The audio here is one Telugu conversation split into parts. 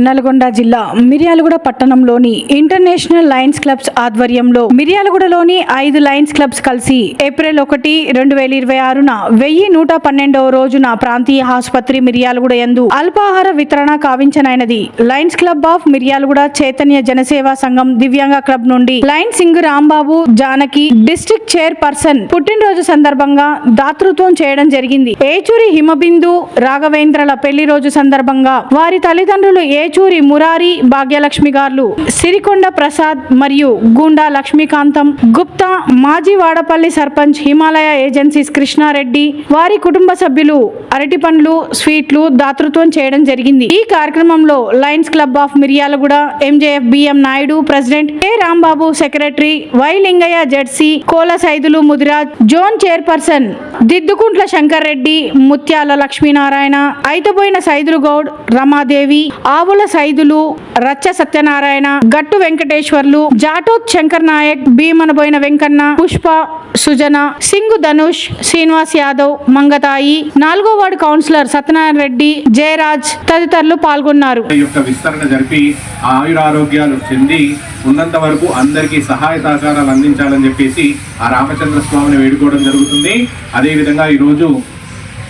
నల్గొండ జిల్లా మిర్యాలగూడ పట్టణంలోని ఇంటర్నేషనల్ లయన్స్ క్లబ్స్ ఆధ్వర్యంలో మిర్యాలగూడలోని 5 లయన్స్ క్లబ్స్ కలిసి ఏప్రిల్ 1, 2026న 1112వ రోజున ప్రాంతీయ ఆసుపత్రి మిర్యాలగూడ యందు అల్పాహార వితరణ కావించనైనది. Lions club of Miryalaguda Chaitanya జనసేవా సంఘం దివ్యాంగ క్లబ్ నుండి Lion Singh Rambabu Janaki district chairperson పుట్టినరోజు సందర్భంగా దాతృత్వం చేయడం జరిగింది. ఏచూరి హిమబిందు రాఘవేంద్రల పెళ్లి రోజు సందర్భంగా వారి తల్లిదండ్రులు ఏచూరి మురారి భాగ్యలక్ష్మి గారు, సిరికొండ ప్రసాద్ మరియు గుండా లక్ష్మీకాంతం గుప్తా, మాజీ వాడపల్లి సర్పంచ్ హిమాలయ ఏజెన్సీస్ కృష్ణారెడ్డి వారి కుటుంబ సభ్యులు అరటి పండ్లు, స్వీట్లు దాతృత్వం చేయడం జరిగింది. ఈ కార్యక్రమంలో Lions club of Miryalaguda MJF BM Naidu president, K Rambabu secretary, Y Lingaiah ZC, Kola Saidulu Mudiraj, zone chairperson Diddukuntla Shankar Reddy, Mutyala Lakshminarayana, ఐతబోయిన Saidulu Goud, Ramadevi, ఆవుల సైదులు, రచ్చ సత్యనారాయణ, గట్టు వెంకటేశ్వర్లు, జాటోత్ శంకర్ నాయక్, భీమనబోయిన వెంకన్న, పుష్ప, సుజన, సింగు ధనుష్, శ్రీనివాస్ యాదవ్, మంగతాయి, 4వ వార్డు కౌన్సిలర్ సత్యనారాయణ రెడ్డి, జయరాజ్ తదితరులు పాల్గొన్నారు. విస్తరణ జరిపి ఆయురారోగ్యాలు చెంది ఉన్నంత వరకు అందరికీ సహాయ సహకారాలు అందించాలని చెప్పేసి ఆ రామచంద్ర స్వామిని వేడుకోవడం జరుగుతుంది. అదేవిధంగా ఈరోజు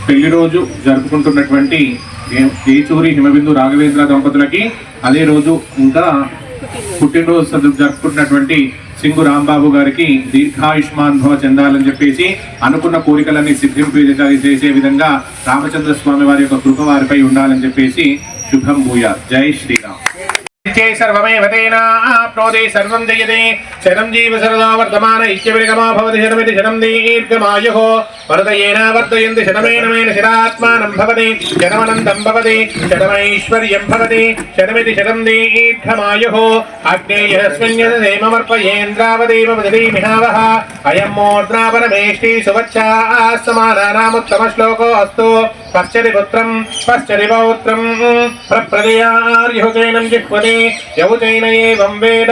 పెళ్లి రోజు జరుపుకుంటున్నటువంటి ఏచూరి హిమబిందు రాఘవేంద్ర దంపతులకి అదే రోజు ఇంకా పుట్టినరోజు జరుపుకుంటున్నటువంటి సింగు రాంబాబు గారికి దీర్ఘాయుష్మాన్ భవ చెందాలని చెప్పేసి అనుకున్న కోరికలన్నీ సిద్ధింపు చేసే విధంగా రామచంద్ర స్వామి వారి యొక్క కృప వారిపై ఉండాలని చెప్పేసి శుభం భూయా. జై శ్రీరామ్. सर्वमेव तेनाप्नोति सर्वं जयते शतं जीव शरदा वर्तमान इत्यविगमा भवति शतमिति शतं दीर्घमायुः वर्धयेन वर्धयन्ति शतमेन शतात्मानं भवति शतमनन्तं भवति शतमैश्वर्यं भवति शतमिति शतं दीर्घमायुः अग्नेयस्मिन् यदेममर्पयेन्द्रावदेव वदलीमिहावः अयं मोद्रा परमेष्टि सुवच्छासमानानामुत्तमश्लोको अस्तु पश्चरि पुत्रं पश्चरि पौत्रं प्रप्रदयार्युहचैनं जिह्वति यौचैन एवं वेद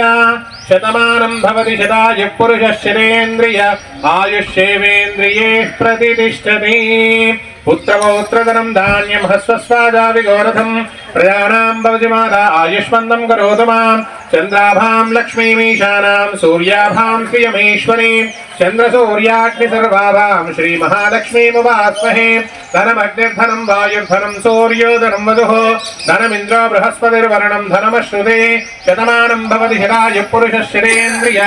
शतमानं भवति शतायुः पुरुषः शतेन्द्रिय आयुष्येवेन्द्रिये प्रतिष्ठति पुत्रपौत्रधनं धान्यं हस्वस्वादाविगोरथं प्रजानां भवति माता आयुष्मन्दं करोतु मां चन्द्राभां लक्ष्मीमीशानां सूर्याभां श्रियमेश्वरीं चन्द्रसूर्याग्निसर्वाभां श्रीमहालक्ष्मीमुपास्महे धनमग्निर्धनं वायुर्धनं सूर्योधनं वधुः धनमिन्द्रो बृहस्पतिर्वरुणं धनमश्नुते शतमानं भवति शतायुः पुरुषः शतेन्द्रिय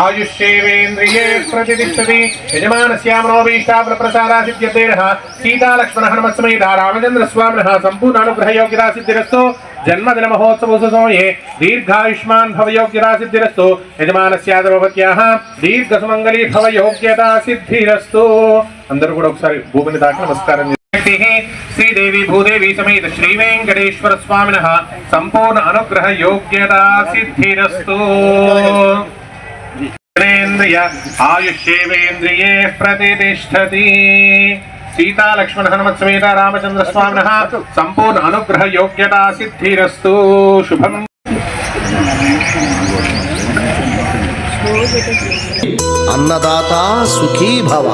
आयुष्येवेन्द्रिये प्रतिष्ठति यजमानस्यामनोभीष्टाप्रसादा सिद्ध्यतेरः सीतालक्ष्मण हनुमत्समेत रामचन्द्रस्वामिनः संपूर्ण अनुग्रहयोग्यता सिद्धिरस्तु जन्मदिन महोत्सव समये दीर्घायुष्मान भव योग्यता सिद्धिरस्तु यजमानस्यादवत्याः दीर्घ सुमंगली भव योग्यता सिद्धिरस्तु. अंदरू కూడా ఒకసారి భూమిని తాకి నమస్కారం చేయండి. శ్రీదేవి భూదేవి సమేత శ్రీ వెంకటేశ్వర స్వామినః సంపూర్ణ అనుగ్రహ యోగ్యతా సిద్ధిరస్తు. ఇంద్రియ ఆయుష్యేవేంద్రియే ప్రతిష్ఠతి. सीता लक्ष्मण हनुमत समेत रामचंद्र स्वामिनः संपूर्ण अनुग्रह योग्यता सिद्धिरस्तु. शुभम. अन्नदाता सुखी भव.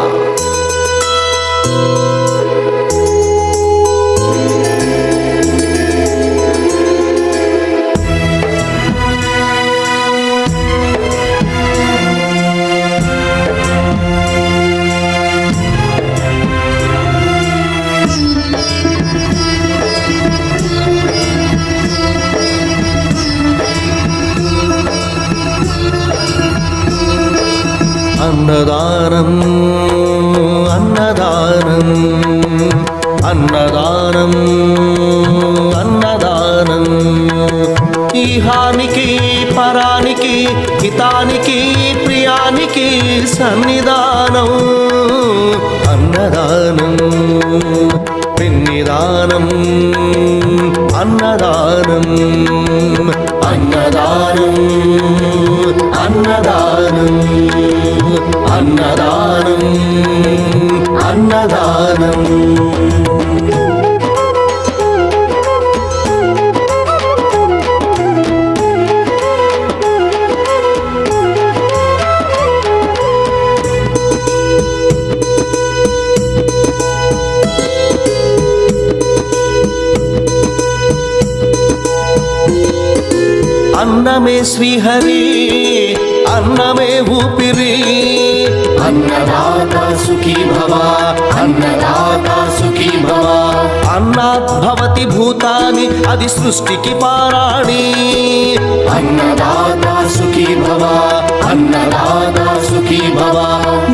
अन्नदानं अन्नदानं अन्नदानं अन्नदानं इहानिकी परानिकी हितानिकी प्रियानिकी सन्निधानं अन्नदानं पिन्निदानं अन्नदानं अन्नदानं अन्नदानं अन्नदानं अन्नदानं. అన్నమే శ్రీహరి అన్నమే ఊపిరి అన్నదాత సుఖీ భవ అన్నదాత సుఖీ భవ అన్నాత్ భవతి భూతాని అది సృష్టికి పారాణి అన్నదాత సుఖీ భవ అన్నదాత సుఖీ భవ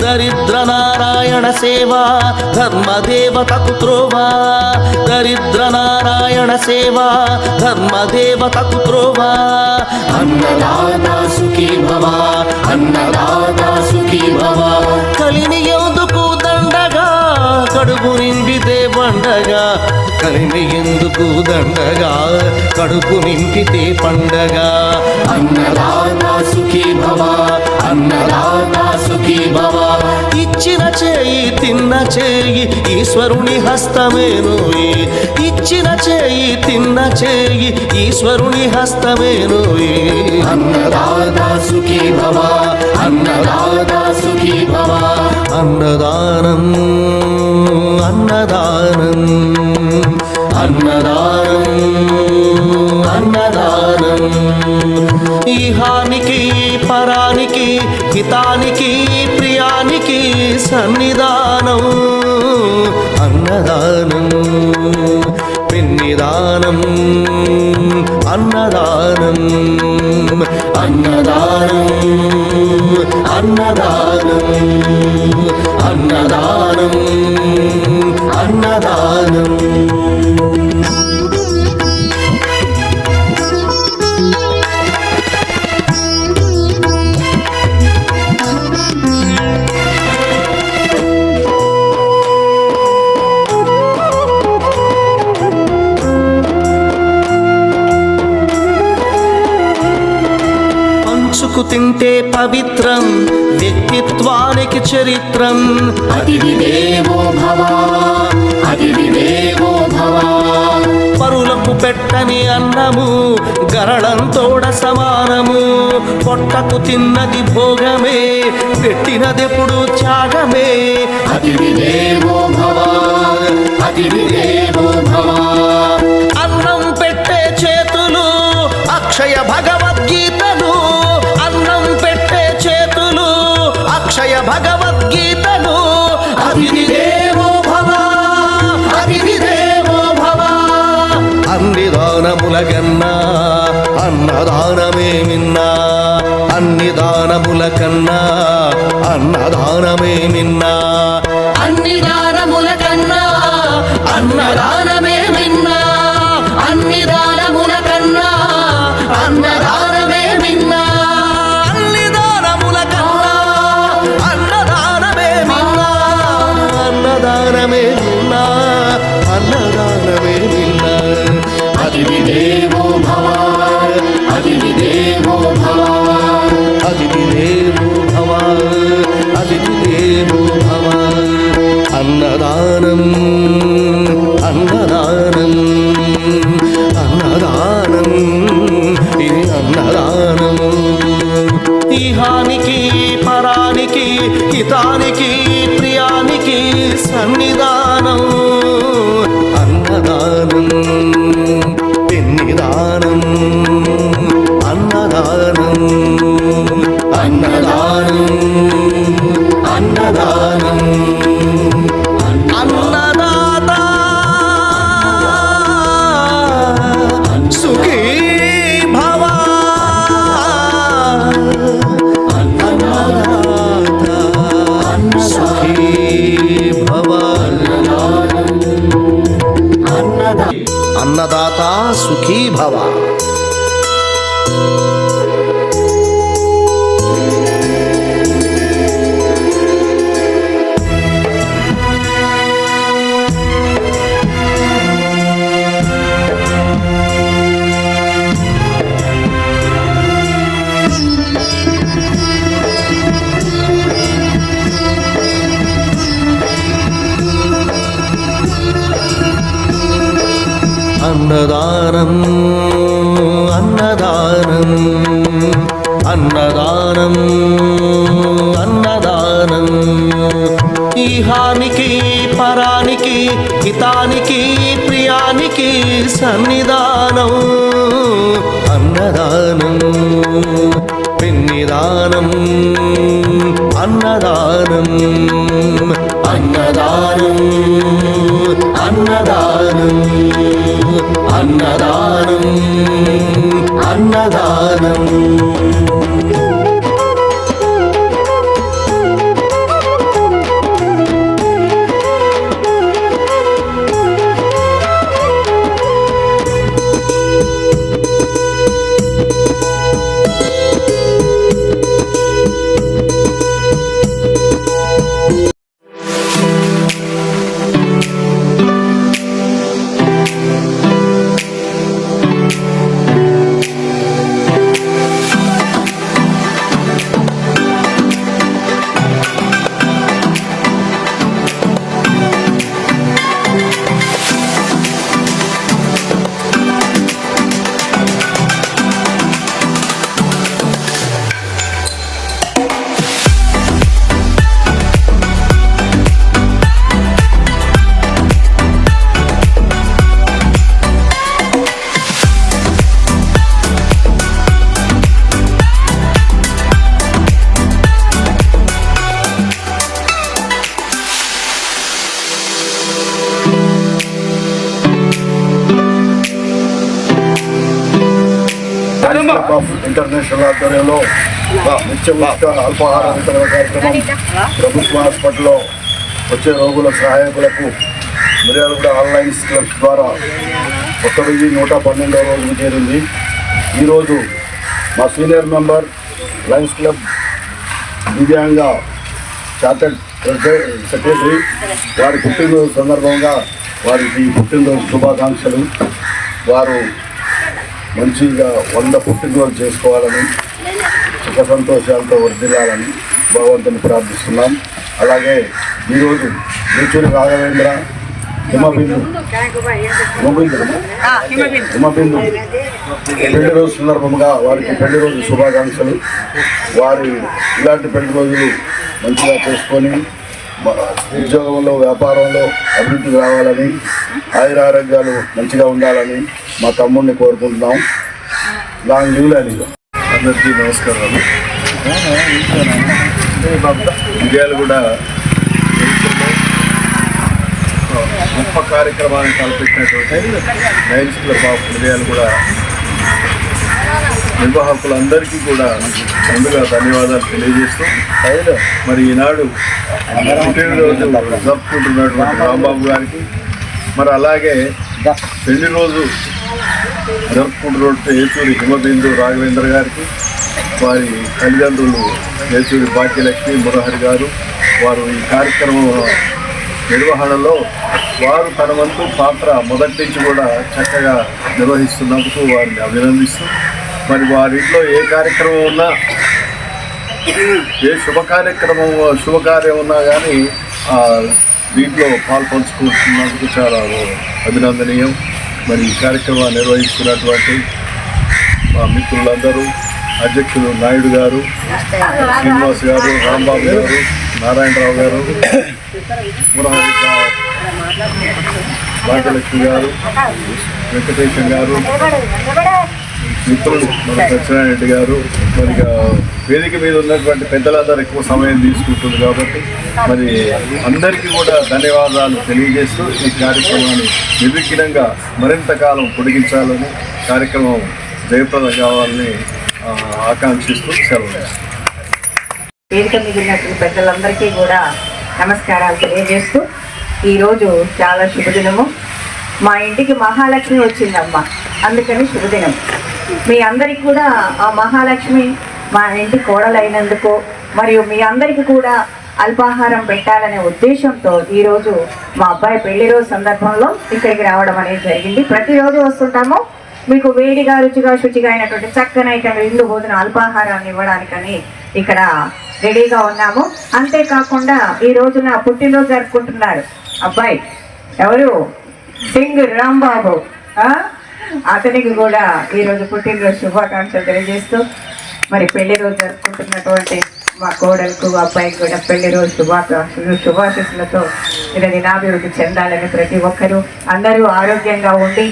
దరిద్ర నారాయణ సేవా ధర్మదేవతకు త్రోవా దరిద్ర నారాయణ సేవా ధర్మదేవతకు త్రోవా అన్నదాత సుఖీ భవ అన్నదాత సుఖీ భవ కలిని ఎందుకు దండగా కడుపు నిండితే పండగా కలిని ఎందుకు దండగా కడుపు నిండితే పండగ అన్నదాత సుఖీ భవ అన్నదాత సుఖీ భవ ఇచ్చిన చేయి తిన్న చేయి ఈశ్వరుని హస్తమేనోయి ఇచ్చిన చేయి తిన్న చేయి ఈశ్వరుని హస్తమేనోయి అన్నదాత సుఖీ భవ అన్నదాత సుఖీ భవ అన్నదానం అన్నదానం అన్నదానం అన్నదానం ఇహానికి పరానికి హితానికి ప్రియానికి సన్నిధానం అన్నదానం పిన్నిదానం అన్నదానం అన్నదానం అన్నదానం అన్నదానం అన్నదానం పంచుకు తింటే పవిత్రం వ్యక్తిత్వానికి చరిత్రం అతిథి దేవో భవ అతిథి దేవో భవ పరులకు పెట్టని అన్నము గరళంతోడ సమానము పొట్టకు తిన్నది భోగమే పెట్టినదెప్పుడు త్యాగమే అతిథి దేవో భవ అతిథి దేవో భవ అన్నం పెట్టే చేతులు అక్షయ భగవద్గీతలు అన్నం పెట్టే చేతులు అక్షయ భగవద్గీతలు అతిథి దేవో భవ అతిథి దేవో భవ అన్ని దానముల కన్నా అన్నదానమే మిన్నా అన్ని దానముల కన్నా అన్నదానమే మిన్నా అన్ని దానముల కన్నా అన్నదానమే మిన్నా అన్ని దానముల కన్నా అన్నదానమే మిన్నా అన్ని దానముల కన్నా అన్నదానమే మిన్నా అన్నదానమే మిన్నా అన్నదానమే మిన్నా అతిథి దేవో భవ అతిథి దేవో భవ అతిథి దేవో భవ అతిథి దేవో భవ అన్నదానం అన్నదానం అన్నదానం ఇది అన్నదానం ఇహానికి పరానికి హితానికి ప్రియానికి సన్నిధానం అన్నదానం పిన్నిదానం అన్నదానం అన్నదానం అన్నదానం అన్నదాత సుఖీ భవ అన్నదాత సుఖీ భవ అన్నదాత సుఖీ భవ అన్నదానం అన్నదానం అన్నదానం అన్నదానం ఇహానికి పరానికి హితానికి ప్రియానికి సన్నిధానం అన్నదానం పిన్నిదానం అన్నదానం అన్నదానం అన్నదానం అన్నదానం అన్నదానం. ఇంటర్నేషనల్ ఆధ్వర్యంలో నిత్య ఉచిత అల్పాహార వితరణ కార్యక్రమం ప్రభుత్వ హాస్పిటల్లో వచ్చే రోగుల సహాయకులకు మిర్యాలగూడ ఆన్లైన్ క్లబ్స్ ద్వారా 1112వ రోజుకు చేరింది. ఈరోజు మా సీనియర్ మెంబర్ లయన్స్ క్లబ్ దివ్యాంగ చార్టర్డ్ సెక్రటరీ వారి పుట్టినరోజు సందర్భంగా వారికి పుట్టినరోజు శుభాకాంక్షలు. వారు మంచిగా 100 పుట్టినరోజు చేసుకోవాలని సుఖ సంతోషాలతో వర్ధిల్లాలని భగవంతుని ప్రార్థిస్తున్నాం. అలాగే ఈరోజు రుచుని రాఘవేంద్ర హిమబిందు పెళ్లి రోజు సందర్భంగా వారికి పెళ్లి రోజు శుభాకాంక్షలు. వారి ఇలాంటి పెళ్లి రోజులు మంచిగా చేసుకొని ఉద్యోగంలో వ్యాపారంలో అభివృద్ధి రావాలని ఆయురారోగ్యాలు మంచిగా ఉండాలని మా తమ్ముడిని కోరుకుంటున్నాం. లాంగ్ లీవ్ అని అందరికీ నమస్కారాలు. మిర్యాలగూడ గొప్ప కార్యక్రమాన్ని తలపెట్టినటువంటి లయన్స్ క్లబ్ ఆఫ్ మిర్యాలగూడ నిర్వాహకులందరికీ కూడా ముందుగా ధన్యవాదాలు తెలియజేస్తూ, మరి ఈనాడు పుట్టినరోజు జరుపుకుంటున్నటువంటి రాంబాబు గారికి, మరి అలాగే పెళ్లి రోజు జరుపుకుంటున్నటువంటి ఏచూరి హిమబిందు రాఘవేంద్ర గారికి, వారి తల్లిదండ్రులు ఏచూరి భాగ్యలక్ష్మి మురహరి గారు, వారు ఈ కార్యక్రమం నిర్వహణలో వారు తన వంతు పాత్ర మొదటి నుంచి కూడా చక్కగా నిర్వహిస్తున్నందుకు వారిని అభినందిస్తూ, మరి వారింట్లో ఏ కార్యక్రమం ఉన్నా, ఏ శుభకార్యం ఉన్నా కానీ దీంట్లో పాల్పంచుకుంటున్నందుకు చాలా అభినందనీయం. మరి ఈ కార్యక్రమాన్ని నిర్వహిస్తున్నటువంటి మా మిత్రులందరూ, అధ్యక్షులు నాయుడు గారు, శ్రీనివాస్ గారు, రాంబాబు గారు, నారాయణరావు గారు, మురహరి భాగ్యలక్ష్మి గారు, వెంకటేశం గారు, మిత్రులు మన సత్యనారాయణ గారు, మరి వేదిక మీద ఉన్నటువంటి పెద్దలందరూ ఎక్కువ సమయం తీసుకుంటుంది కాబట్టి మరి అందరికీ కూడా ధన్యవాదాలు తెలియజేస్తూ ఈ కార్యక్రమాన్ని నిర్విఘ్నంగా మరింత కాలం పొడిగించాలని, కార్యక్రమం జయప్రదం కావాలని ఆకాంక్షిస్తూ సెలవు. వేదిక మీద ఉన్నటువంటి పెద్దలందరికీ కూడా నమస్కారాలు తెలియజేస్తూ, ఈరోజు చాలా శుభదినము. మా ఇంటికి మహాలక్ష్మి వచ్చిందమ్మ, అందుకని శుభదినం. మీ అందరికీ కూడా ఆ మహాలక్ష్మి మా ఇంటి కోడలైనందుకు మరియు మీ అందరికీ కూడా అల్పాహారం పెట్టాలనే ఉద్దేశంతో ఈరోజు మా అబ్బాయి పెళ్లి రోజు సందర్భంలో ఇక్కడికి రావడం అనేది జరిగింది. ప్రతిరోజు వస్తుంటాము, మీకు వేడిగా రుచిగా శుచిగా అయినటువంటి చక్కని ఐటమ్ విందు భోజనం అల్పాహారాన్ని ఇవ్వడానికని ఇక్కడ రెడీగా ఉన్నాము. అంతేకాకుండా ఈ రోజున పుట్టినరోజు జరుపుకుంటున్నారు అబ్బాయి, ఎవరు సింగ్ రాంబాబు, అతనికి కూడా ఈరోజు పుట్టినరోజు శుభాకాంక్షలు తెలియజేస్తూ, మరి పెళ్లి రోజు జరుపుకుంటున్నటువంటి మా కోడలకు అబ్బాయికి కూడా పెళ్లి రోజు శుభాశిస్సులతో ఇలా దినాభివృద్ధి చెందాలని ప్రతి ఒక్కరూ అందరూ ఆరోగ్యంగా ఉండి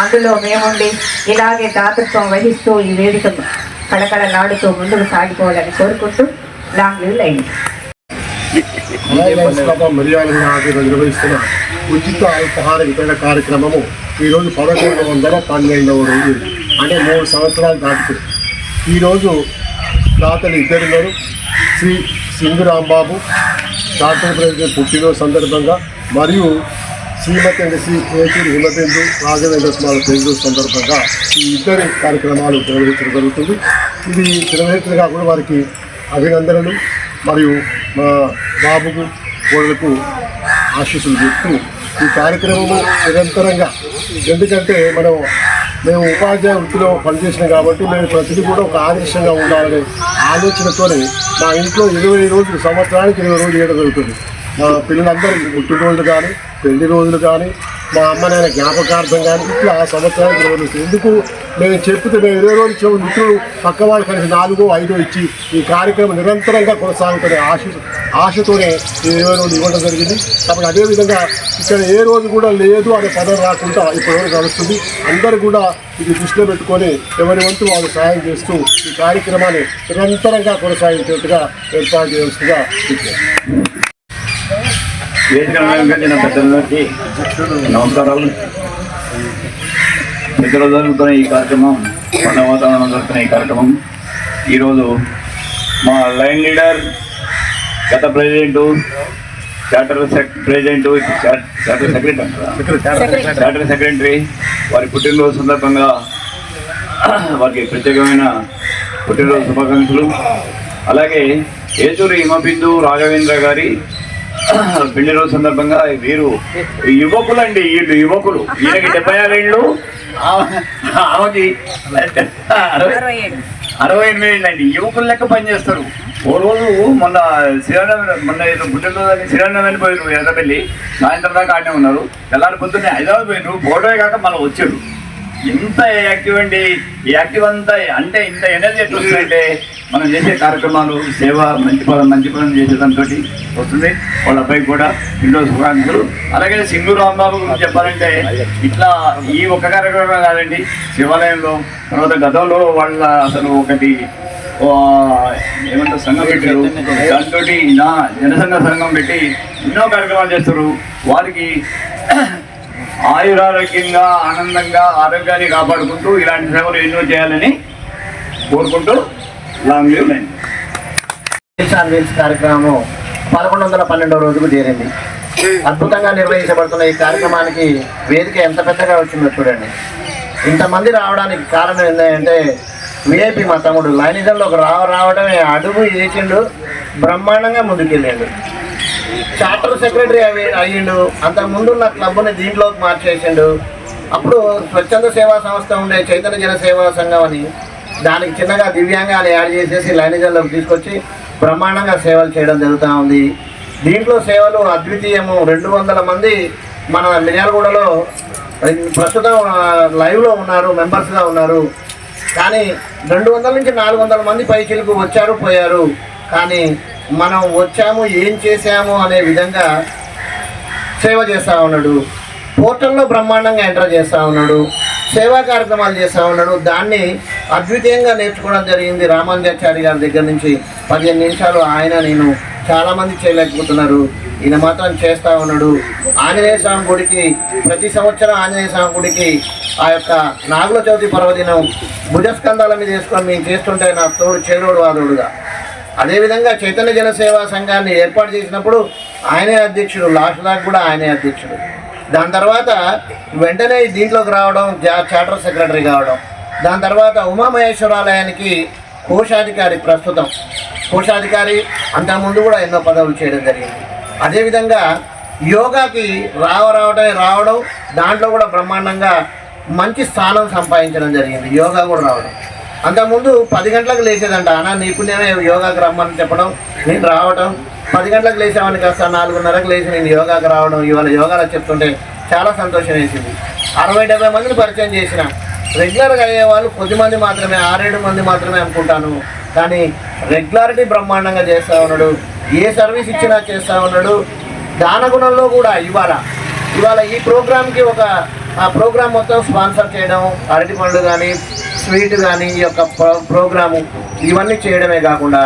అందులో మేముండి ఇలాగే దాతృత్వం వహిస్తూ ఈ వేదిక కళకళలాడుతూ ముందుకు సాగిపోవాలని కోరుకుంటూ లాంగ్ లీవ్ లైన్. నిర్వహిస్తున్న ఉచిత అల్పాహార వితరణ కార్యక్రమము ఈరోజు 1112వ రోజు, అంటే 3 సంవత్సరాలు దాటుతుంది. ఈరోజు దాతలు ఇద్దరున్నారు. శ్రీ సింగురాంబాబు డాక్టర్ ప్రెసిడెంట్ పుట్టినరోజు సందర్భంగా మరియు శ్రీమతి అంటే శ్రీ ఏచూరి హిమబిందు రాఘవేంద్ర స్వామి పుట్టినరోజు సందర్భంగా ఈ ఇద్దరి కార్యక్రమాలు నిర్వహించడం జరుగుతుంది. ఇది నిర్వహించగా కూడా వారికి అభినందనలు మరియు మా బాబుకు కోడలకు ఆశీస్సులు చెప్తూ ఈ కార్యక్రమము నిరంతరంగా, ఎందుకంటే మేము ఉపాధ్యాయ వృత్తిలో పనిచేసినాం కాబట్టి మేము ప్రతిదీ కూడా ఒక ఆదర్శంగా ఉండాలనే ఆలోచనతోనే మా ఇంట్లో 20 రోజులు, సంవత్సరానికి 20 రోజులు చేయడం జరుగుతుంది. మా పిల్లలందరూ పుట్టినరోజులు కానీ, పెళ్లి రోజులు కానీ, మా అమ్మ నాయన జ్ఞాపకార్థం కానీ ఇట్లా సంవత్సరానికి 20 రోజులు. ఎందుకు మేము చెప్తే మేము 20 రోజులు చెవు మిత్రులు పక్క వాళ్ళు కలిసి 4, 5 ఇచ్చి ఈ కార్యక్రమం నిరంతరంగా కొనసాగుతున్న ఆశతోనే ఈ 20 రోజులు ఇవ్వడం జరిగింది. కాబట్టి అదేవిధంగా ఇక్కడ ఏ రోజు కూడా లేదు అనే పదం రాకుండా ఇప్పటివరకు నడుస్తుంది. అందరూ కూడా ఇది దృష్టిలో పెట్టుకొని ఎవరి వంతు వాళ్ళు సహాయం చేస్తూ ఈ కార్యక్రమాన్ని నిరంతరంగా కొనసాగించేట్టుగా ఏర్పాటు చేయాల్సిందిగా వేదికలంగా పెద్దలకి నమస్కారాలు. పెద్దలు జరుగుతున్న ఈ కార్యక్రమం, మన వాతావరణం జరుగుతున్న ఈ కార్యక్రమం ఈరోజు మా లైన్ లీడర్, గత ప్రెసిడెంటు, చార్టర్ సెక్రటరీ వారి పుట్టినరోజు సందర్భంగా వారికి ప్రత్యేకమైన పుట్టినరోజు శుభాకాంక్షలు. అలాగే ఏచూరి హిమబిందు రాఘవేంద్ర గారి పెళ్లి రోజు సందర్భంగా వీరు యువకులు అండి, వీళ్ళు యువకులు. ఈయనకి 76 ఏళ్ళు, ఆమెకి 68 ఏళ్ళు అండి. యువకులు లెక్క పనిచేస్తారు. ఓ రోజు మొన్న పుట్టినరోజు అని శ్రీరామ్ వెళ్ళిపోయారు ఎర్రపల్లి, సాయంత్రం దాకా ఆడనే ఉన్నారు. తెల్లారి పొద్దున్నే హైదరాబాద్ పోయినారు. ఫోటోయే కాక మళ్ళీ వచ్చాడు. ఇంత యాక్టివ్ అండి. ఈ యాక్టివ్ అంతా అంటే ఇంత ఎనర్జీ ఎట్లా వస్తుందంటే మనం చేసే కార్యక్రమాలు, సేవ, మంచి పనులు చేసేదాంతో వస్తుంది. వాళ్ళ అబ్బాయి కూడా ఇంట్లో శుభాకాంక్షలు. అలాగే సింగు రాంబాబు గురించి చెప్పాలంటే ఇట్లా ఈ ఒక్క కార్యక్రమం కాదండి, శివాలయంలో తర్వాత గతంలో వాళ్ళ అసలు ఒకటి ఏమంటారు సంఘం పెట్టారు. దాంతో జనసంఘ సంఘం పెట్టి ఎన్నో కార్యక్రమాలు చేస్తారు. వారికి ఆయురారోగ్యంగా, ఆనందంగా, ఆరోగ్యాన్ని కాపాడుకుంటూ ఇలాంటి సేవలు ఎన్నో చేయాలని కోరుకుంటూ లాంగ్ లీవ్ లైన్. కార్యక్రమం 1112వ రోజుకు చేరింది. అద్భుతంగా నిర్వహించబడుతున్న ఈ కార్యక్రమానికి వేదిక ఎంత పెద్దగా వచ్చిందో చూడండి. ఇంతమంది రావడానికి కారణం ఏంటంటే విఐపి మా తమ్ముడు లైనిజంలోకి రావడమే అడుగు వేసిండు, బ్రహ్మాండంగా ముందుకెళ్ళాడు. చార్టర్ సెక్రటరీ అయ్యిండు. అంతకుముందు ఉన్న క్లబ్ని దీంట్లోకి మార్చేసిండు. అప్పుడు స్వచ్ఛంద సేవా సంస్థ ఉండే చైతన్య జన సేవా సంఘం అని దానికి చిన్నగా దివ్యాంగాలు యాడ్ చేసేసి లైనిజంలోకి తీసుకొచ్చి బ్రహ్మాండంగా సేవలు చేయడం జరుగుతూ ఉంది. దీంట్లో సేవలు అద్వితీయము. 200 మంది మన మిర్యాలగూడలో ప్రస్తుతం లైవ్లో ఉన్నారు, మెంబర్స్గా ఉన్నారు. కానీ 200 నుంచి 400 మంది పైచిలకు వచ్చారు, పోయారు. కానీ మనం వచ్చాము, ఏం చేశాము అనే విధంగా సేవ చేస్తూ ఉన్నాడు. పోర్టల్లో బ్రహ్మాండంగా ఎంటర్ చేస్తూ ఉన్నాడు. సేవా కార్యక్రమాలు చేస్తూ ఉన్నాడు. దాన్ని అద్వితీయంగా నేర్చుకోవడం జరిగింది. రామానుజాచారి గారి దగ్గర నుంచి 15 నిమిషాలు నేను చాలామంది చేయలేకపోతున్నారు, ఈయన మాత్రం చేస్తూ ఉన్నాడు. ఆంజనేయ స్వామి గుడికి ప్రతి సంవత్సరం ఆంజనేయ స్వామి గుడికి ఆ యొక్క నాగుల చవితి పర్వదినం భుజస్కంధాల మీద వేసుకొని మేము చేస్తుంటే నా తోడు చేదోడు వాదోడుగా. అదేవిధంగా చైతన్య జనసేవా సంఘాన్ని ఏర్పాటు చేసినప్పుడు ఆయనే అధ్యక్షుడు, లాస్ట్ దాకా కూడా ఆయనే అధ్యక్షుడు. దాని తర్వాత వెంటనే దీంట్లోకి రావడం, చార్టర్ సెక్రటరీ కావడం. దాని తర్వాత ఉమామహేశ్వరాలయానికి కోశాధికారి, ప్రస్తుతం కోశాధికారి, అంతకుముందు కూడా ఎన్నో పదవులు చేయడం జరిగింది. అదేవిధంగా యోగాకి రావడం దాంట్లో కూడా బ్రహ్మాండంగా మంచి స్థానం సంపాదించడం జరిగింది. యోగా కూడా రావడం. అంతకుముందు 10 గంటలకు లేచేదంట. అన్న నీపుణ్యమే యోగాకి రమ్మని చెప్పడం, నేను రావడం. 10 గంటలకు లేచామని కాస్త 4:30కు లేచి నేను యోగాకి రావడం, ఇవాళ యోగాలో చెప్తుంటే చాలా సంతోషం వేసింది. 60-70 మందిని పరిచయం చేసిన. రెగ్యులర్గా అయ్యేవాళ్ళు కొద్దిమంది మాత్రమే, 6-7 మంది మాత్రమే అనుకుంటాను. కానీ రెగ్యులారిటీ బ్రహ్మాండంగా చేస్తూ ఉన్నాడు. ఏ సర్వీస్ ఇచ్చినా చేస్తూ ఉన్నాడు. దానగుణంలో కూడా ఇవాళ ఈ ప్రోగ్రామ్కి ఆ ప్రోగ్రామ్ మొత్తం స్పాన్సర్ చేయడం, అరటి పండ్లు కానీ స్వీట్ కానీ ఈ యొక్క ప్రోగ్రాము ఇవన్నీ చేయడమే కాకుండా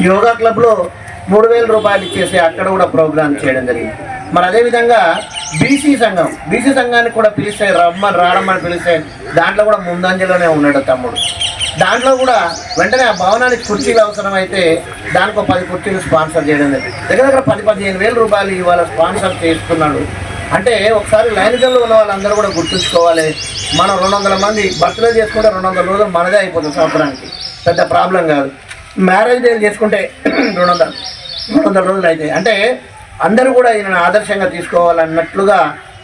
యోగా క్లబ్లో 3,000 రూపాయలు ఇచ్చేసి అక్కడ కూడా ప్రోగ్రామ్ చేయడం జరిగింది. మరి అదేవిధంగా బీసీ సంఘానికి కూడా పిలిస్తే రావడమని పిలిస్తే దాంట్లో కూడా ముందంజలోనే ఉన్నాడు తమ్ముడు. దాంట్లో కూడా వెంటనే ఆ భవనానికి కుర్చీలు అవసరమైతే దానికి 10 కుర్చీలు స్పాన్సర్ చేయడం జరిగింది. దగ్గర 10,000-15,000 రూపాయలు ఇవాళ స్పాన్సర్ చేస్తున్నాడు. అంటే ఒకసారి లైన్లో ఉన్న వాళ్ళందరూ కూడా గుర్తుంచుకోవాలి. మనం 200 మంది బర్త్డే చేసుకుంటే 200 రోజులు మనదే అయిపోతుంది సంవత్సరానికి, పెద్ద ప్రాబ్లం కాదు. మ్యారేజ్ డే చేసుకుంటే 200 రోజులు అవుతాయి. అంటే అందరూ కూడా ఈయన ఆదర్శంగా తీసుకోవాలన్నట్లుగా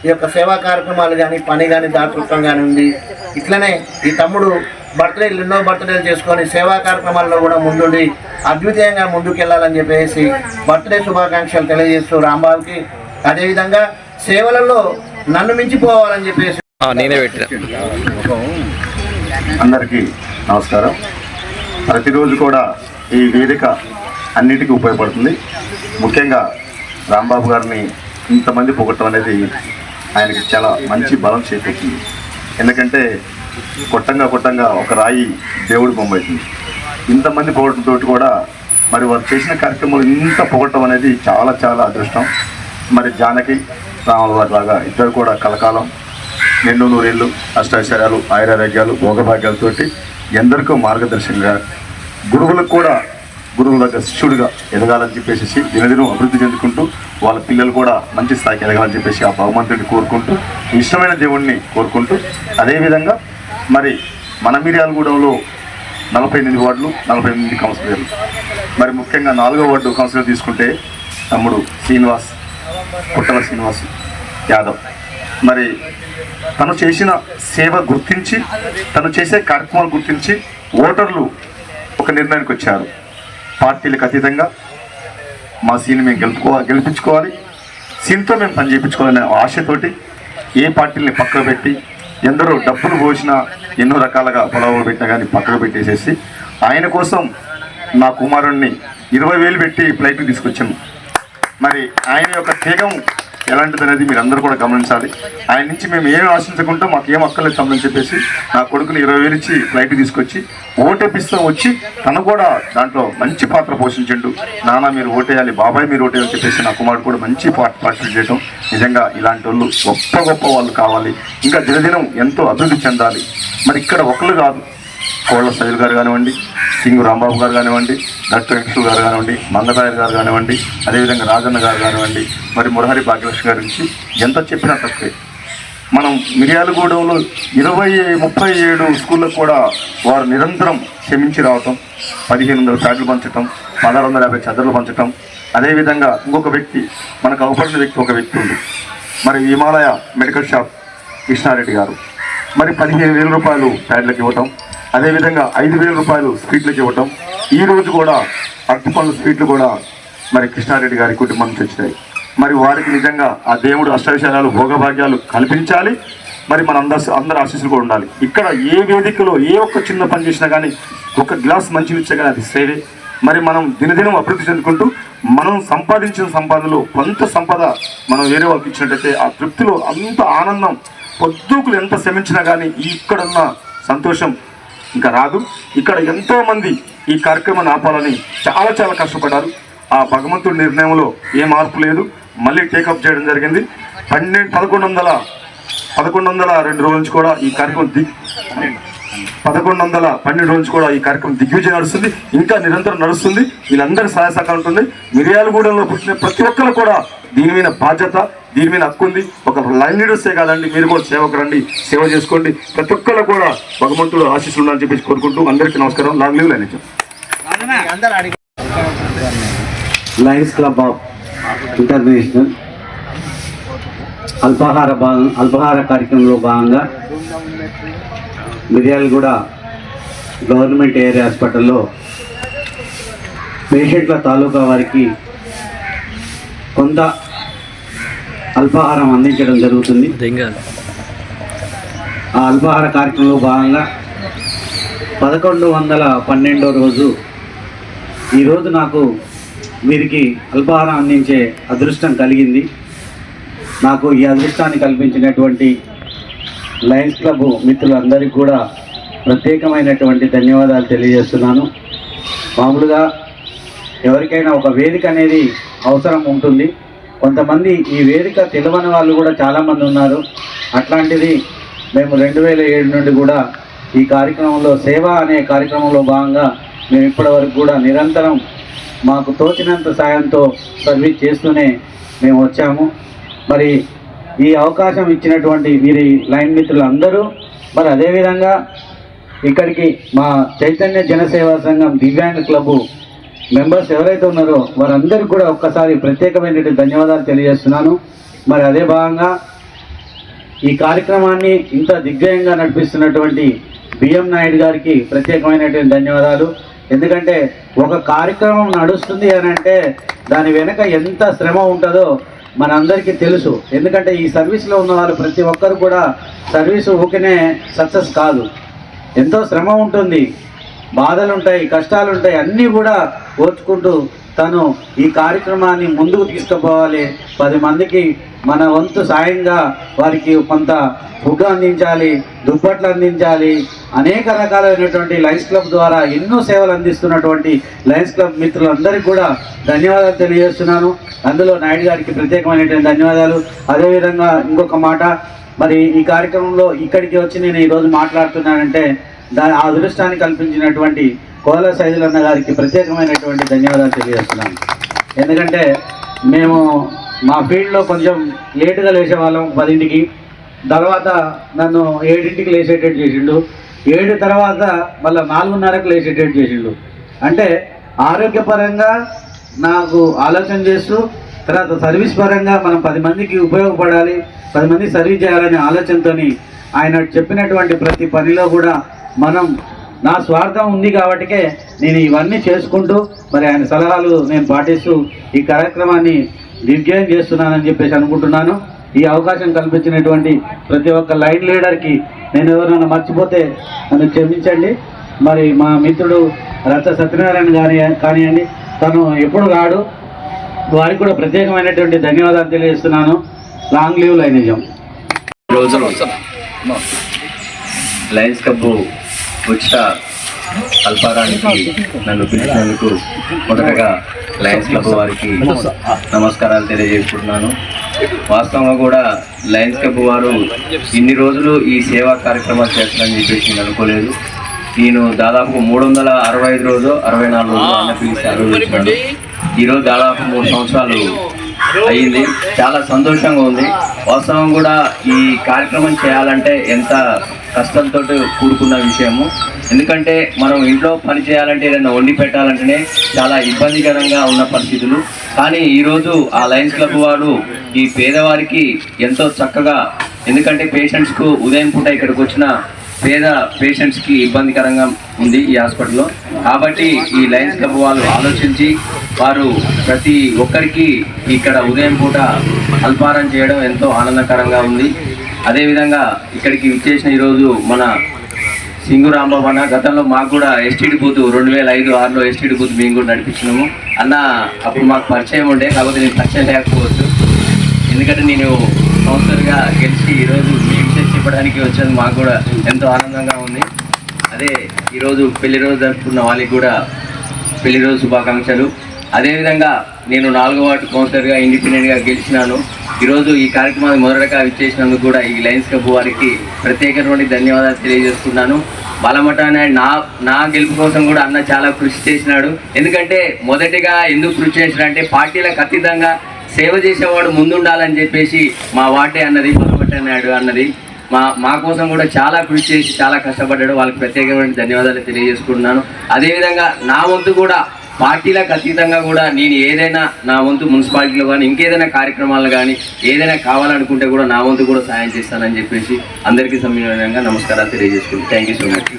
ఈ యొక్క సేవా కార్యక్రమాలు కానీ పని కానీ దాతృత్వం కానీ ఉంది. ఇట్లనే ఈ తమ్ముడు ఎన్నో బర్త్డేలు చేసుకొని సేవా కార్యక్రమాల్లో కూడా ముందుండి అద్వితీయంగా ముందుకెళ్ళాలని చెప్పేసి బర్త్డే శుభాకాంక్షలు తెలియజేస్తూ రాంబాబుకి, అదేవిధంగా సేవలలో నన్ను మించిపోవాలని చెప్పేసి అందరికీ నమస్కారం. ప్రతిరోజు కూడా ఈ వేదిక అన్నిటికీ ఉపయోగపడుతుంది. ముఖ్యంగా రాంబాబు గారిని ఇంతమంది పొగట్టం అనేది ఆయనకి చాలా మంచి బలం చేకూరుతుంది. ఎందుకంటే కొట్టంగా ఒక రాయి దేవుడి బొమ్మ అవుతుంది. ఇంతమంది పొగట్టంతో కూడా మరి వారు చేసిన కార్యక్రమాలు ఇంత పొగట్టం అనేది చాలా చాలా అదృష్టం. మరి జానకి రాముల వారి లాగా ఇద్దరు కూడా కలకాలం నిండు నూరేళ్ళు అష్టైశ్వర్యాలు ఆయురారోగ్యాలు భోగభాగ్యాలతోటి ఎందరికో మార్గదర్శకంగా గురువుల దగ్గర శిష్యుడిగా ఎదగాలని చెప్పేసి దినదినం అభివృద్ధి చెందుకుంటూ వాళ్ళ పిల్లలు కూడా మంచి స్థాయికి ఎదగాలని చెప్పేసి ఆ భగవంతుడిని కోరుకుంటూ ఇష్టమైన దేవుణ్ణి కోరుకుంటూ, అదేవిధంగా మరి మన మిర్యాలగూడెంలో 48 వార్డులు 48 కౌన్సిలర్లు, మరి ముఖ్యంగా 4వ వార్డు కౌన్సిలర్ తీసుకుంటే తమ్ముడు పుట్టల శ్రీనివాస్ యాదవ్. మరి తను చేసిన సేవ గుర్తించి తను చేసే కార్యక్రమాలు గుర్తించి ఓటర్లు ఒక నిర్ణయానికి వచ్చారు. పార్టీలకు అతీతంగా మా సీని మేము గెలిపించుకోవాలి, సీన్తో మేము పని చేయించుకోవాలనే ఆశతోటి ఏ పార్టీని పక్కకు పెట్టి ఎందరో డబ్బులు పోసినా ఎన్నో రకాలుగా పొలవలు పెట్టినా కానీ పక్కకు పెట్టేసేసి ఆయన కోసం నా కుమారుణ్ణి 20,000 పెట్టి ఫ్లైట్కి తీసుకొచ్చాము. మరి ఆయన యొక్క త్యాగం ఎలాంటిది అనేది మీరు అందరూ కూడా గమనించాలి. ఆయన నుంచి మేము ఏమి ఆశించకుండా మాకు ఏం అక్కర్లేదు తమని చెప్పేసి నా కొడుకుని 20,000 ఇచ్చి ఫ్లైట్ తీసుకొచ్చి ఓటేపిస్తూ వచ్చి తను కూడా దాంట్లో మంచి పాత్ర పోషించండు. నాన్న మీరు ఓటేయాలి, బాబాయ్ మీరు ఓటేయాలని చెప్పేసి నా కుమారుడు కూడా మంచి పార్టిసిపేట్ చేయడం. నిజంగా ఇలాంటి వాళ్ళు గొప్ప వాళ్ళు కావాలి. ఇంకా దినదినం ఎంతో అభివృద్ధి చెందాలి. మరి ఇక్కడ ఒకళ్ళు కాదు, కోళ్ళ సైల్ గారు కానివ్వండి, సింగు రాంబాబు గారు కానివ్వండి, డాక్టర్ వెంకటేశ్వర గారు కానివ్వండి, మంగతాయర్ గారు కానివ్వండి, అదేవిధంగా రాజన్న గారు కానివ్వండి, మరి మురహరి భాగ్యలక్ష్మి గారి నుంచి ఎంత చెప్పినా తక్కువే. మనం మిర్యాలగూడెంలో 37 స్కూళ్ళకు కూడా వారు నిరంతరం క్షమించి రావటం, 1,500 ప్యాడ్లు పంచటం, 1,650 చదరలు పంచటం. అదేవిధంగా ఇంకొక వ్యక్తి మనకు అవపడిన వ్యక్తి ఒక వ్యక్తి ఉంది, మరి హిమాలయ మెడికల్ షాప్ కృష్ణారెడ్డి గారు, మరి 15,000 రూపాయలు ప్యాడ్లకు ఇవ్వటం, అదేవిధంగా 5,000 రూపాయలు స్వీట్లకు ఇవ్వటం. ఈరోజు కూడా అరటి పండ్ల స్వీట్లు కూడా మరి కృష్ణారెడ్డి గారి కుటుంబం నుంచి వచ్చినాయి. మరి వారికి నిజంగా ఆ దేవుడు అష్టైశ్వర్యాలు భోగభాగ్యాలు కల్పించాలి. మరి మన అందరి ఆశీస్సులు కూడా ఉండాలి. ఇక్కడ ఏ వేదికలో ఏ ఒక్క చిన్న పని చేసినా కానీ ఒక గ్లాస్ మంచిని ఇచ్చే కానీ అది సేవే. మరి మనం దినదినం అభివృద్ధి చెందుకుంటూ మనం సంపాదించిన సంపాదనలో కొంత సంపద మనం వేరే వాళ్ళకి ఇచ్చినట్టయితే ఆ తృప్తిలో అంత ఆనందం, పొద్దుకులు ఎంత శ్రమించినా కానీ ఇక్కడున్న సంతోషం ఇంకా రాదు. ఇక్కడ ఎంతోమంది ఈ కార్యక్రమాన్ని ఆపాలని చాలా కష్టపడ్డారు. ఆ భగవంతుడి నిర్ణయంలో ఏ మార్పు లేదు, మళ్ళీ టేకప్ చేయడం జరిగింది. 1102 రోజు నుంచి కూడా ఈ కార్యక్రమం 1112 రోజు నుంచి కూడా ఈ కార్యక్రమం దిగ్విజయం నడుస్తుంది, ఇంకా నిరంతరం నడుస్తుంది. వీళ్ళందరి సహాయ సహకారం ఉంటుంది. మిర్యాలగూడెంలో పుట్టిన ప్రతి ఒక్కరు కూడా దీని మీద బాధ్యత, దీని మీద హక్కు ఉంది. ఒక లైన్ లీడర్సే కాదండి, మీరు కూడా సేవకు రండి, సేవ చేసుకోండి. ప్రతి ఒక్కరు కూడా భగవంతుడు ఆశీస్సులు ఉండాలని చెప్పేసి కోరుకుంటూ అందరికీ నమస్కారం. Long live line Lions club of international అల్పాహార కార్యక్రమంలో భాగంగా మిర్యాలగూడ గవర్నమెంట్ ఏరియా హాస్పిటల్లో పేషెంట్ల తాలూకా వారికి కొంత అల్పాహారం అందించడం జరుగుతుంది. ఆ అల్పాహార కార్యక్రమంలో భాగంగా 1112వ రోజు ఈరోజు నాకు వీరికి అల్పాహారం అందించే అదృష్టం కలిగింది. నాకు ఈ అదృష్టాన్ని కల్పించినటువంటి లయన్స్ క్లబ్ మిత్రులందరికీ కూడా ప్రత్యేకమైనటువంటి ధన్యవాదాలు తెలియజేస్తున్నాను. మామూలుగా ఎవరికైనా ఒక వేదిక అనేది అవసరం ఉంటుంది. కొంతమంది ఈ వేదిక తెలియని వాళ్ళు కూడా చాలామంది ఉన్నారు. అట్లాంటిది మేము 2007 నుండి కూడా ఈ కార్యక్రమంలో సేవ అనే కార్యక్రమంలో భాగంగా మేము ఇప్పటివరకు కూడా నిరంతరం మాకు తోచినంత సాయంతో సర్వీస్ చేస్తూనే మేము వచ్చాము. మరి ఈ అవకాశం ఇచ్చినటువంటి వీరి లైన్ మిత్రులందరూ, మరి అదేవిధంగా ఇక్కడికి మా చైతన్య జనసేవా సంఘం దివ్యాంగ క్లబ్ మెంబర్స్ ఎవరైతే ఉన్నారో వారందరికీ కూడా ఒక్కసారి ప్రత్యేకమైనటువంటి ధన్యవాదాలు తెలియజేస్తున్నాను. మరి అదే భాగంగా ఈ కార్యక్రమాన్ని ఇంత దిగ్విజయంగా నడిపిస్తున్నటువంటి బిఎం నాయుడు గారికి ప్రత్యేకమైనటువంటి ధన్యవాదాలు. ఎందుకంటే ఒక కార్యక్రమం నడుస్తుంది అని అంటే దాని వెనుక ఎంత శ్రమ ఉంటుందో మనందరికీ తెలుసు. ఎందుకంటే ఈ సర్వీస్లో ఉన్న వాళ్ళు ప్రతి ఒక్కరు కూడా సర్వీసు ఊరికనే సక్సెస్ కాదు, ఎంతో శ్రమ ఉంటుంది, బాధలు ఉంటాయి, కష్టాలు ఉంటాయి, అన్నీ కూడా ఓర్చుకుంటూ తను ఈ కార్యక్రమాన్ని ముందుకు తీసుకుపోవాలి. 10 మందికి మన వంతు సాయంగా వారికి కొంత ఫుడ్ అందించాలి, దుప్పట్లు అందించాలి. అనేక రకాలైనటువంటి లయన్స్ క్లబ్ ద్వారా ఎన్నో సేవలు అందిస్తున్నటువంటి లయన్స్ క్లబ్ మిత్రులందరికీ కూడా ధన్యవాదాలు తెలియజేస్తున్నాను. అందులో నాయుడు గారికి ప్రత్యేకమైనటువంటి ధన్యవాదాలు. అదేవిధంగా ఇంకొక మాట, మరి ఈ కార్యక్రమంలో ఇక్కడికి వచ్చి నేను ఈరోజు మాట్లాడుతున్నానంటే దాని ఆ అదృష్టాన్ని కల్పించినటువంటి కోల సైదులన్న గారికి ప్రత్యేకమైనటువంటి ధన్యవాదాలు తెలియజేస్తున్నాను. ఎందుకంటే మేము మా ఫీల్డ్లో కొంచెం లేటుగా లేచేవాళ్ళం, 10ంటికి, తర్వాత నన్ను 7ంటికి లేచేటట్టు చేసిండు, 7 తర్వాత మళ్ళీ 4:30కు లేచేటట్టు చేసిండు. అంటే ఆరోగ్యపరంగా నాకు ఆలోచన చేస్తూ, తర్వాత సర్వీస్ పరంగా మనం 10 మందికి ఉపయోగపడాలి, 10 మందికి సర్వీస్ చేయాలనే ఆలోచనతో ఆయన చెప్పినటువంటి ప్రతి పనిలో కూడా మనం నా స్వార్థం ఉంది కాబట్టికే నేను ఇవన్నీ చేసుకుంటూ మరి ఆయన సలహాలు నేను పాటిస్తూ ఈ కార్యక్రమాన్ని దిగ్విజయం చేస్తున్నానని చెప్పేసి అనుకుంటున్నాను. ఈ అవకాశం కల్పించినటువంటి ప్రతి ఒక్క లైన్ లీడర్కి నేను ఎవరైనా మర్చిపోతే నన్ను క్షమించండి. మరి మా మిత్రుడు రచ్చ సత్యనారాయణ కానివ్వండి, తను ఎప్పుడు రాడు, వారికి కూడా ప్రత్యేకమైనటువంటి ధన్యవాదాలు తెలియజేస్తున్నాను. Long leave లైనిజం. రోజు లయన్స్ క్లబ్ ఉచిత అల్పారానికి నన్ను పిలిచినందుకు మొదటగా లయన్స్ క్లబ్ వారికి నమస్కారాలు తెలియజేసుకుంటున్నాను. వాస్తవంగా కూడా లయన్స్ క్లబ్ వారు ఇన్ని రోజులు ఈ సేవా కార్యక్రమాలు చేస్తారని చెప్పేసి నేను అనుకోలేదు. నేను దాదాపు 365 రోజు 64 రోజులు అన్న పిలిచి ఆలోచించాను. ఈరోజు దాదాపు 3 సంవత్సరాలు అయ్యింది. చాలా సంతోషంగా ఉంది. వాస్తవం కూడా ఈ కార్యక్రమం చేయాలంటే ఎంత కష్టంతో కూడుకున్న విషయము. ఎందుకంటే మనం ఇంట్లో పని చేయాలంటే, ఏదైనా వండి పెట్టాలంటేనే చాలా ఇబ్బందికరంగా ఉన్న పరిస్థితులు. కానీ ఈరోజు ఆ లయన్స్ క్లబ్ వారు ఈ పేదవారికి ఎంతో చక్కగా, ఎందుకంటే పేషెంట్స్కు ఉదయం పూట ఇక్కడికి వచ్చిన పేద పేషెంట్స్కి ఇబ్బందికరంగా ఉంది ఈ హాస్పిటల్లో. కాబట్టి ఈ లయన్స్ క్లబ్ వాళ్ళు ఆలోచించి వారు ప్రతి ఒక్కరికి ఇక్కడ ఉదయం పూట అల్పాహారం చేయడం ఎంతో ఆనందకరంగా ఉంది. అదేవిధంగా ఇక్కడికి విచ్చేసిన ఈరోజు మన సింగు రాంబాబు అన్న, గతంలో మాకు కూడా ఎస్టీడీ బూత్ 2005-06లో ఎస్టీడీ బూత్ మేము కూడా నడిపించినాము అన్న. అప్పుడు మాకు పరిచయం ఉండే, కాకపోతే నేను పరిచయం లేకపోవచ్చు. ఎందుకంటే నేను కౌన్సిలర్గా గెలిచి ఈరోజు మీ విషయం చెప్పడానికి వచ్చేది మాకు కూడా ఎంతో ఆనందంగా ఉంది. అదే ఈరోజు పెళ్లి రోజు జరుపుకున్న వాళ్ళకి కూడా పెళ్లి రోజు శుభాకాంక్షలు. అదేవిధంగా నేను 4వ వార్డు కౌన్సిలర్గా ఇండిపెండెంట్గా గెలిచినాను. ఈరోజు ఈ కార్యక్రమాన్ని మొదటగా విచ్చేసినందుకు కూడా ఈ లయన్స్ క్లబ్ వారికి ప్రత్యేకమైన ధన్యవాదాలు తెలియజేస్తున్నాను. బాలమటానే నా గెలుపు కోసం కూడా అన్న చాలా కృషి చేసినాడు. ఎందుకంటే మొదటిగా ఎందుకు కృషి చేసినాడంటే పార్టీలకు అతీతంగా సేవ చేసేవాడు ముందుండాలని చెప్పేసి మా వార్డే అన్నది, బాలమటానాయుడు అన్నది. మా కోసం కూడా చాలా కృషి చేసి చాలా కష్టపడ్డాడు. వాళ్ళకి ప్రత్యేకమైన ధన్యవాదాలు తెలియజేసుకుంటున్నాను. అదేవిధంగా నా వంతు కూడా పార్టీలకు అతీతంగా కూడా నేను ఏదైనా నా వంతు మున్సిపాలిటీలో కానీ ఇంకేదైనా కార్యక్రమాలు కానీ ఏదైనా కావాలనుకుంటే కూడా నా వంతు కూడా సాయం చేస్తానని చెప్పేసి అందరికీ సమ్మిళనంగా నమస్కారాలు తెలియజేసుకుంటాను. Thank you so much.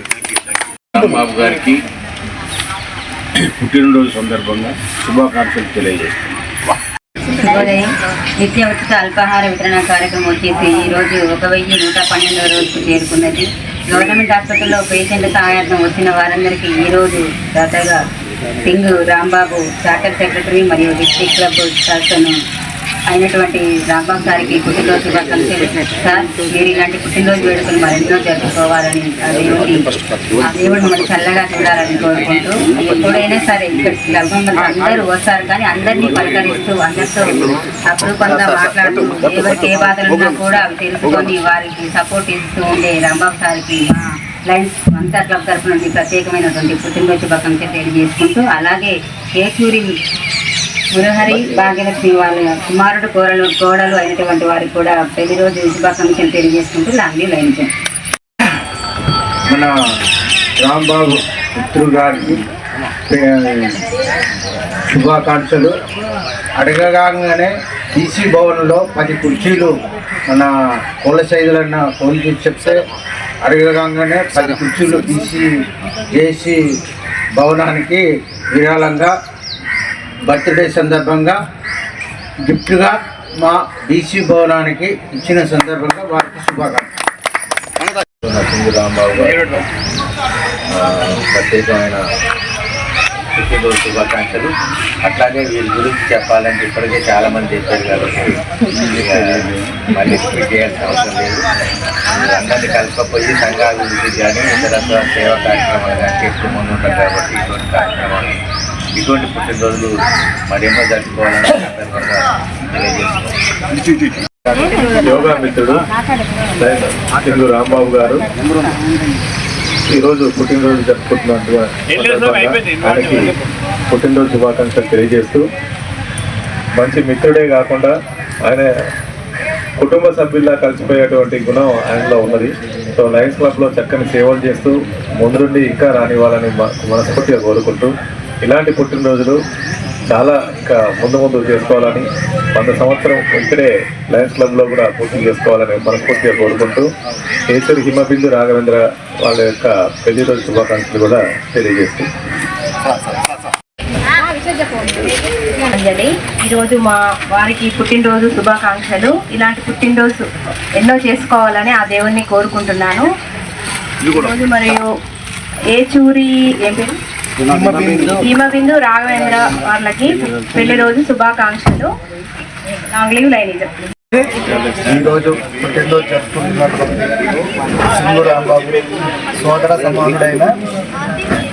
Babu గారికి పుట్టినరోజు సందర్భంగా శుభాకాంక్షలు తెలియజేస్తున్నాను. శుభోదయం. నిత్య ఉచిత అల్పాహార వితరణ కార్యక్రమం వచ్చేసి ఈరోజు 1112వ రోజుకు చేరుకున్నది. గవర్నమెంట్ హాస్పిటల్లో పేషెంట్ సహాయార్థం వచ్చిన వారందరికీ ఈరోజు దాదాగా సింగ్ రాంబాబు చార్టర్ సెక్రటరీ మరియు డిస్ట్రిక్ట్ క్లబ్ పర్సన్ అయినటువంటి రాంబాబు సార్కి పుట్టినరోజు శుభాకాంక్షలు. సార్, మీరు ఇలాంటి పుట్టినరోజు వేడుకలు మరెన్నో జరుపుకోవాలని ఆ దేవుడు మరి చల్లగా చూడాలని కోరుకుంటూ, ఎప్పుడైనా సరే ఇక్కడ క్లబ్ మెంబర్స్ అందరూ వస్తారు కానీ అందరినీ పలకరిస్తూ అందరితో అపురూపంగా మాట్లాడుతూ ఎవరికి ఏ బాధలు ఉన్నా కూడా అవి తెలుసుకొని వారికి సపోర్ట్ ఇస్తూ ఉండే రాంబాబు సార్కి మా లయన్స్ వంశా క్లబ్ తరఫు నుండి ప్రత్యేకమైనటువంటి పుట్టినరోజు శుభాకాంక్షలు తెలియజేసుకుంటూ, అలాగే కేసూరి మురహరి భాగ్యలక్ష్మి వాళ్ళ కుమారుడు కోడలు అయినటువంటి వారికి కూడా పెళ్లి రోజు శుభాకాంక్షలు తెలియజేసుకుంటూ లాంగ్లీ లైన్స్. మన రాంబాబు పుత్రుడు గారికి శుభాకాంక్షలు. అడగగానే టీసీ భవన్లో 10 కుర్చీలు మన కోళ్ళ సైజులన్న కోళ్ళకి చెప్తే అడగగానే 10 కుర్చీలు తీసి చేసి భవనానికి విరాళంగా బర్త్డే సందర్భంగా గిఫ్ట్గా మా బీసీ భవనానికి ఇచ్చిన సందర్భంగా వారికి శుభాకాంక్షలు. సింగ్ రాంబాబు గారు ప్రత్యేకమైన పుట్టినరోజు శుభాకాంక్షలు. అట్లాగే వీరి గురించి చెప్పాలంటే ఇప్పటికే చాలామంది చెప్పారు కాబట్టి మళ్ళీ రిపీట్ చేయాల్సిన అవసరం లేదు. అందరినీ కలపపోయి సంఘాభివృద్ధి కానీ ఇతర సేవా కార్యక్రమాలు కానీ చేస్తూ ముందు ఉంటారు కాబట్టి ఇటువంటి కార్యక్రమాలు ఇటువంటి పుట్టినరోజులు మరెన్నో జరుపుకోవాలని సందర్భంగా తెలియజేస్తున్నాం. యోగా మిత్రుడు సింగ్ రాంబాబు గారు ఈరోజు పుట్టినరోజు జరుపుకుంటున్నటువంటి ఆయనకి పుట్టినరోజు శుభాకాంక్షలు తెలియజేస్తూ, మంచి మిత్రుడే కాకుండా ఆయన కుటుంబ సభ్యుల్లా కలిసిపోయేటువంటి గుణం ఆయనలో ఉన్నది. సో లయన్స్ క్లబ్లో చక్కని సేవలు చేస్తూ ముందుండి ఇంకా రానివ్వాలని మనస్ఫూర్తిగా కోరుకుంటూ, ఇలాంటి పుట్టినరోజులు చాలా ఇంకా ముందు చేసుకోవాలని 100 సంవత్సరం ఇక్కడే లయన్స్ క్లబ్లో కూడా పూర్తి చేసుకోవాలని మనస్ఫూర్తిగా కోరుకుంటూ, కేసరి హిమబిందు రాఘవేంద్ర వాళ్ళ యొక్క పెళ్లి రోజు శుభాకాంక్షలు కూడా తెలియజేస్తూ అంజలి, ఈరోజు మా వారికి పుట్టినరోజు శుభాకాంక్షలు. ఇలాంటి పుట్టినరోజు ఎన్నో చేసుకోవాలని ఆ దేవుణ్ణి కోరుకుంటున్నాను. ఈరోజు మరియు ఏచూరి హిమబిందు రాఘవేంద్ర వాళ్ళకి పెళ్లి రోజు శుభాకాంక్షలు. Long leave లైనిజం. ఈరోజు పుట్టినరోజు జరుపుకుంటున్నటువంటి సింగ్ రాంబాబు సోదర సమానుడైన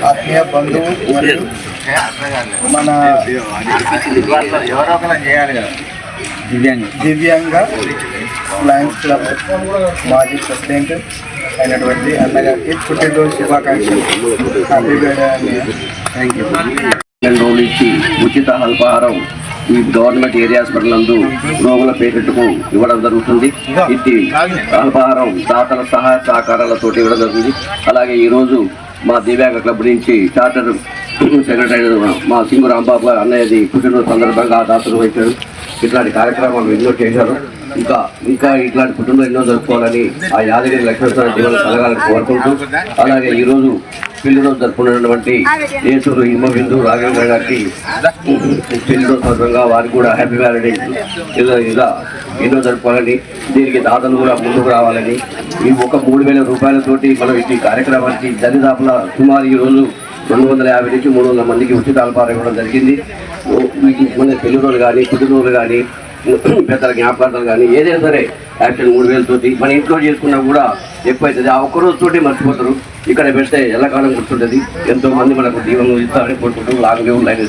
ఆత్మీయ బంధువు మరియు మన దివ్యాంగ లయన్స్ క్లబ్ మాజీ ప్రెసిడెంట్ అయినటువంటి అన్నగారికి పుట్టినరోజు శుభాకాంక్షలు. హ్యాపీ బర్త్డే అండి. Thank you. నుంచి ఉచిత అల్పాహారం ఈ గవర్నమెంట్ ఏరియా హాస్పిటల్ నందు రోగుల పేషెంట్కు ఇవ్వడం జరుగుతుంది. ఇది అల్పాహారం దాతల సహాయ సహకారాలతో ఇవ్వడం జరుగుతుంది. అలాగే ఈరోజు మా దివ్యాంగ క్లబ్ నుంచి చార్టర్ సెక్రటరీ మా సింగ్ రాంబాబు అన్నయ్యది పుట్టినరోజు సందర్భంగా దాతలు వచ్చారు. ఇట్లాంటి కార్యక్రమాలు ఎన్నో చేశారు. ఇంకా ఇట్లాంటి కుటుంబం ఎన్నో జరుపుకోవాలని ఆ యాదగిరి లక్ష్మీస్వామి జీవన కలగాలని కోరుకుంటూ, అలాగే ఈరోజు పెళ్లి రోజు జరుపుకున్నటువంటి ఏసూరు హిమబిందు రాఘవేంద్ర గారికి పెళ్లి రోజు సందర్భంగా వారికి కూడా హ్యాపీ మ్యారేజ్ ఇలా ఎన్నో జరుపుకోవాలని, దీనికి దాతలు కూడా ముందుకు రావాలని, ఈ 3,000 రూపాయలతోటి మనం ఈ కార్యక్రమానికి దరిదాపుల సుమారు ఈరోజు 250 నుంచి 300 మందికి ఉచిత అల్పాహారం ఇవ్వడం జరిగింది. మన పెళ్లి రోజులు కానీ పుట్టినరోజులు కానీ పెద్దల జ్ఞాపకార్థాలు కానీ ఏదైనా సరే యాక్చువల్ 3,000 తోటి మన ఇంట్లో చేసుకున్నా కూడా ఎక్కువైతుంది. ఆ ఒక్కరోజుతోటి మర్చిపోతారు. ఇక్కడ పెడితే ఎల్లకాలం గుర్తుంటుంది. ఎంతో మంది మనకు దీవెనలు ఇస్తారని కోరుకుంటూ లాంగ్ లీవ్ లైన్